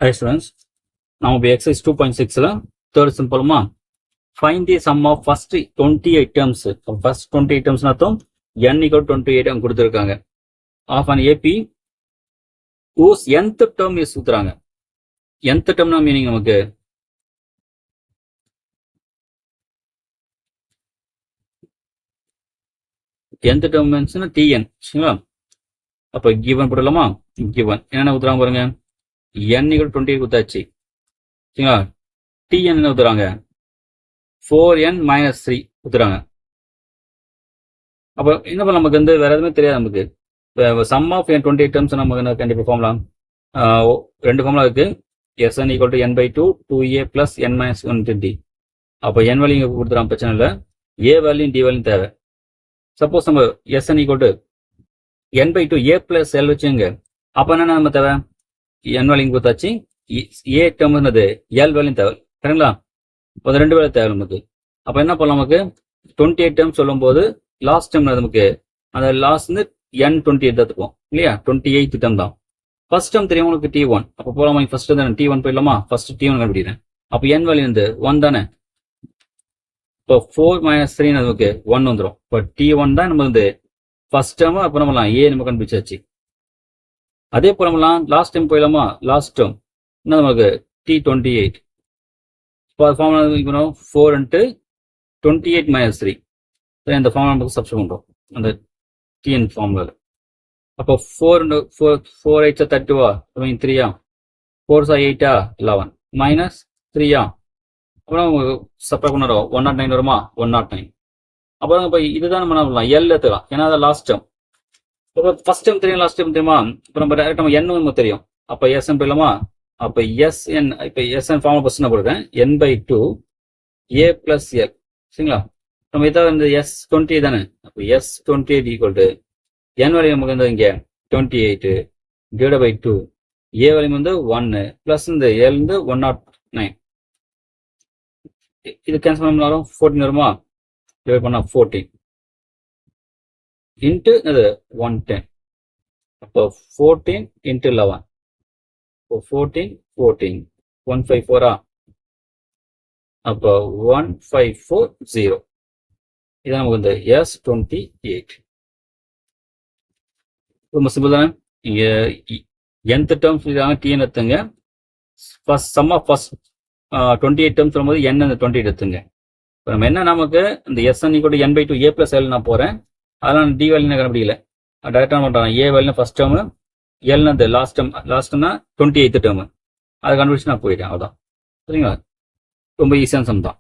Hi students, now we exercise 2.6 third simple find the sum of first 28 terms. First 28 terms nathum n equal 28 ang kuduthirukanga of an AP whose nth term is sutranga. Nth term na meaning namakku nth term means tn சரிங்களா. அப்ப given போடலாமா? given என்ன உத்தரம் பாருங்க, n equal 28 குத்தாச்சு சரிங்களா. tn என்ன உத்தராங்க 4n minus 3 உத்தராங்க. அப்ப என்ன பண்ண நமக்கு வந்து வேற எதுவுமே தெரியாது. நமக்கு sum of 28 terms நமக்கு கண்டிப்பா ஃபார்முலா ரெண்டு ஃபார்முலா இருக்கு. Sn equal to n by 2 2a plus n minus 1 அப்ப n வேல்யூ இங்க கொடுத்துறான், பிரச்சனை இல்லை. a வேல்யூ d வேல்யூ தேவை. சப்போஸ் நம்ம Sn equal to n by 2 a plus l வச்சுங்க, அப்ப என்ன நம்ம தேவை n வேல்யூ கொடுத்தாச்சு, a டேர்ம் என்னது l வேல்யூ தேவை சரிங்களா. இப்போ ரெண்டு வேல்யூ தேவை நமக்கு. அப்ப என்ன பண்ணலாம், நமக்கு 28 டேர்ம் சொல்லும் போது லாஸ்ட் டேர்ம் நமக்கு அந்த லாஸ்ட் வந்து n 28 எடுத்துப்போம் இல்லையா. 28th டேர்ம் தான். ஃபர்ஸ்ட் டேர்ம் தெரியும் உங்களுக்கு t1. அப்போ போலாமா, ஃபர்ஸ்ட் தானே t1 போயிடலாமா. ஃபர்ஸ்ட் t1 கண்டுபிடிக்கிறேன். அப்போ n வேல்யூ வந்து 1 தானே. இப்போ 4 minus 3 நமக்கு 1 வந்துடும். இப்போ t1 தான் நம்ம வந்து ஃபர்ஸ்ட் டேர்ம். அப்போ நம்மலாம் a நம்ம கண்டுபிடிச்சாச்சு. அதே போல நம்மலாம் லாஸ்ட் டைம் போயிடலாமா. லாஸ்ட் டேர்ம் என்ன நமக்கு t28. இப்போ அது ஃபார்முலா 4 into 28 minus 3. இந்த ஃபார்முலா நமக்கு சப்ஸ்டிட்யூட் பண்ணுறோம் அந்த tn ஃபார்முலா. அப்போ 4 8 32 3 4 8 11 minus 3 அப்புறம் சப்ராக்ட் பண்ணுறோம் 109 வருமா 109. அப்புறம் இப்போ இதுதான் நம்ம என்ன பண்ணலாம் எல் எடுத்துக்கலாம், ஏன்னா அதை லாஸ்ட் டேர்ம். இப்போ ஃபர்ஸ்ட் டைம் தெரியும், லாஸ்ட் டைம் தெரியுமா. இப்போ நம்ம டேரக்ட் நம்ம n நமக்கு தெரியும். அப்போ எஸ்என் போயிடலாமா. அப்போ எஸ்என் இப்போ எஸ்என் ஃபார்முலா ஃபர்ஸ்ட் நான் போடுறேன் n by 2 a plus l சரிங்களா. நம்ம இதான் இந்த S20 தானே. அப்போ S28 equal to n value நமக்கு வந்து இங்கே 28 டிவைட் பை 2 a வேல்யூ வந்து 1 பிளஸ் இந்த l வந்து 109. இது கேன்சல் பண்ணாலும் 14 வருமா. டிவைட் பண்ணா 14 இன்ட்டு இது 110. அப்போ 14 இன்ட்டு 11. இப்போ 14 154 அப்போ 1540. இதான் நமக்கு வந்து S28. ரொம்ப சிம்பிள் தானே. இங்க nth டேர்ம் சொல்லிடுறாங்க, tn எடுத்துங்க. First sum of first 28 term சொல்லும்போது n அந்த 28 எடுத்துங்க. இப்போ நம்ம என்ன நமக்கு இந்த Sn equal to n by 2 a plus l நான் போறேன். அதெல்லாம் டி வேல்யூ கண்டுபிடிக்கல, டேரக்டா பண்ணுறாங்க. a value first term, l அந்த லாஸ்ட் டேர்ம், லாஸ்ட்னா 28th டேர்ம். அதை கண்டுபிடிச்சு நான் போயிட்டேன். அவ்வளோதான் சரிங்களா. ரொம்ப ஈஸியான சம் தான்.